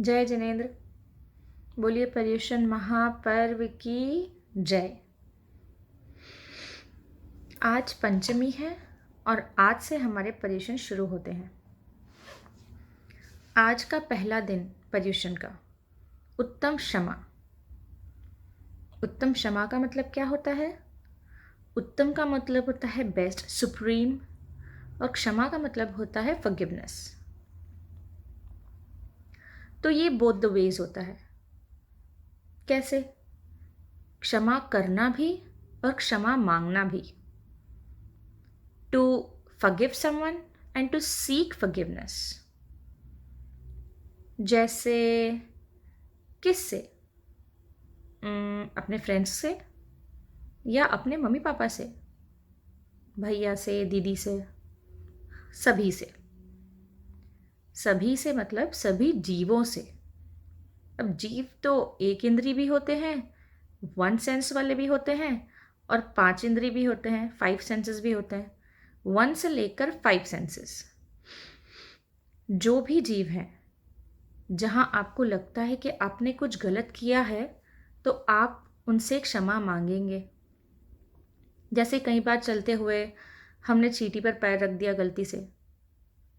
जय जिनेंद्र। बोलिए पर्युषण महापर्व की जय। आज पंचमी है और आज से हमारे पर्युषण शुरू होते हैं। आज का पहला दिन पर्युषण का उत्तम क्षमा। उत्तम क्षमा का मतलब क्या होता है? उत्तम का मतलब होता है बेस्ट, सुप्रीम, और क्षमा का मतलब होता है फॉरगिवनेस। तो ये बोथ द वेज होता है। कैसे? क्षमा करना भी और क्षमा मांगना भी। To forgive someone and to seek forgiveness। जैसे किससे? अपने फ्रेंड्स से या अपने मम्मी पापा से, भैया से, दीदी से, सभी से। सभी से मतलब सभी जीवों से। अब जीव तो एक इंद्री भी होते हैं, 1 सेंस वाले भी होते हैं, और 5 इंद्री भी होते हैं, 5 सेंसेस भी होते हैं। 1 से लेकर 5 सेंसेस। जो भी जीव हैं, जहाँ आपको लगता है कि आपने कुछ गलत किया है तो आप उनसे क्षमा मांगेंगे। जैसे कई बार चलते हुए हमने चींटी पर पैर रख दिया गलती से,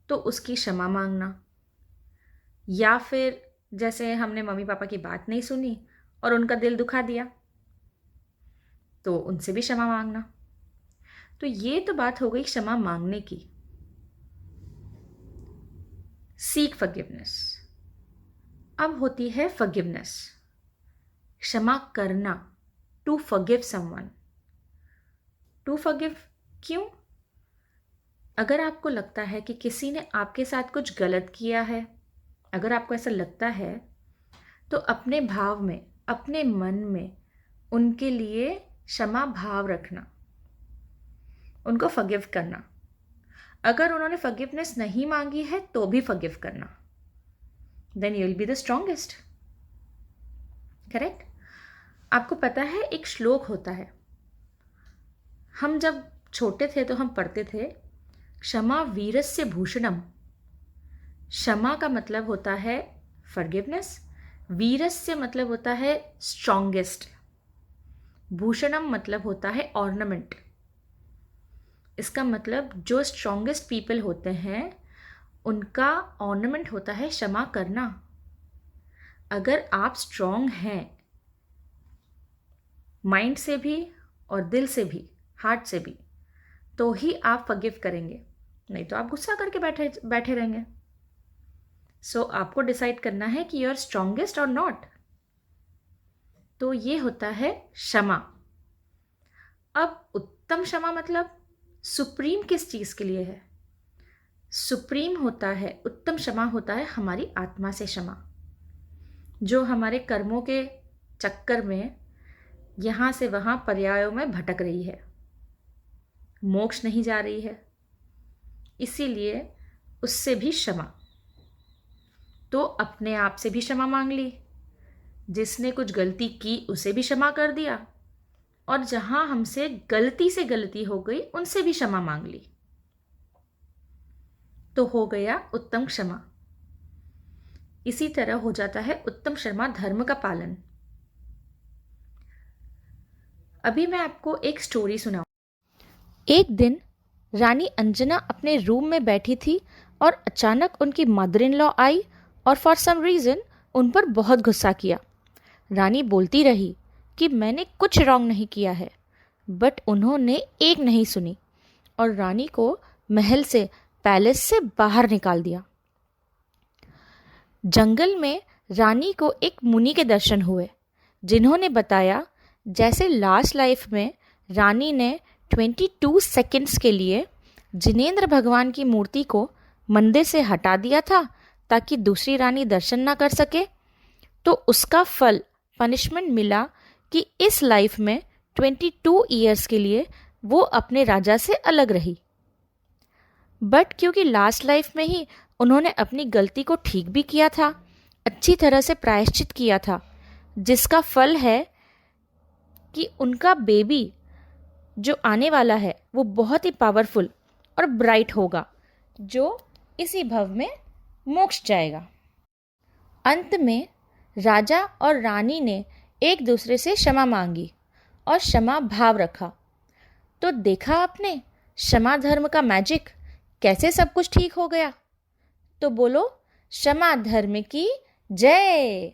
तो उसकी क्षमा मांगना। या फिर जैसे हमने मम्मी पापा की बात नहीं सुनी और उनका दिल दुखा दिया, तो उनसे भी क्षमा मांगना। तो ये तो बात हो गई क्षमा मांगने की। Seek forgiveness. अब होती है फॉरगिवनेस, क्षमा करना। To forgive someone. To forgive क्यों? अगर आपको लगता है कि किसी ने आपके साथ कुछ गलत किया है, अगर आपको ऐसा लगता है, तो अपने भाव में, अपने मन में उनके लिए क्षमा भाव रखना, उनको फॉरगिव करना। अगर उन्होंने फॉरगिवनेस नहीं मांगी है तो भी फॉरगिव करना। Then you will be the strongest. Correct? आपको पता है एक श्लोक होता है, हम जब छोटे थे तो हम पढ़ते थे, क्षमा वीरस्य भूषणम। क्षमा का मतलब होता है फॉरगिवनेस, वीरस्य मतलब होता है स्ट्रॉन्गेस्ट, भूषणम मतलब होता है ऑर्नामेंट। इसका मतलब जो स्ट्रॉन्गेस्ट पीपल होते हैं उनका ऑर्नामेंट होता है क्षमा करना। अगर आप स्ट्रॉन्ग हैं माइंड से भी और दिल से भी, हार्ट से भी, तो ही आप फॉरगिव करेंगे, नहीं तो आप गुस्सा करके बैठे रहेंगे। सो आपको डिसाइड करना है कि यू आर स्ट्रॉन्गेस्ट और नॉट। तो ये होता है क्षमा। अब उत्तम क्षमा मतलब सुप्रीम किस चीज़ के लिए है? सुप्रीम होता है, उत्तम क्षमा होता है हमारी आत्मा से क्षमा, जो हमारे कर्मों के चक्कर में यहाँ से वहाँ पर्यायों में भटक रही है, मोक्ष नहीं जा रही है, इसीलिए उससे भी क्षमा। तो अपने आप से भी क्षमा मांग ली, जिसने कुछ गलती की उसे भी क्षमा कर दिया, और जहाँ हमसे गलती से गलती हो गई उनसे भी क्षमा मांग ली, तो हो गया उत्तम क्षमा। इसी तरह हो जाता है उत्तम क्षमा धर्म का पालन। अभी मैं आपको एक स्टोरी सुनाऊं। एक दिन रानी अंजना अपने रूम में बैठी थी और अचानक उनकी मदर इन लॉ आई और फॉर सम रीज़न उन पर बहुत गुस्सा किया। रानी बोलती रही कि मैंने कुछ रॉन्ग नहीं किया है, बट उन्होंने एक नहीं सुनी और रानी को महल से, पैलेस से बाहर निकाल दिया। जंगल में रानी को एक मुनि के दर्शन हुए, जिन्होंने बताया जैसे लास्ट लाइफ में रानी ने 22 सेकंड्स के लिए जिनेंद्र भगवान की मूर्ति को मंदिर से हटा दिया था ताकि दूसरी रानी दर्शन ना कर सके, तो उसका फल, पनिशमेंट मिला कि इस लाइफ में 22 ईयर्स के लिए वो अपने राजा से अलग रही। बट क्योंकि लास्ट लाइफ में ही उन्होंने अपनी गलती को ठीक भी किया था, अच्छी तरह से प्रायश्चित किया था, जिसका फल है कि उनका बेबी जो आने वाला है वो बहुत ही पावरफुल और ब्राइट होगा, जो इसी भव में मोक्ष जाएगा। अंत में राजा और रानी ने एक दूसरे से क्षमा मांगी और क्षमा भाव रखा। तो देखा आपने क्षमा धर्म का मैजिक, कैसे सब कुछ ठीक हो गया। तो बोलो क्षमा धर्म की जय।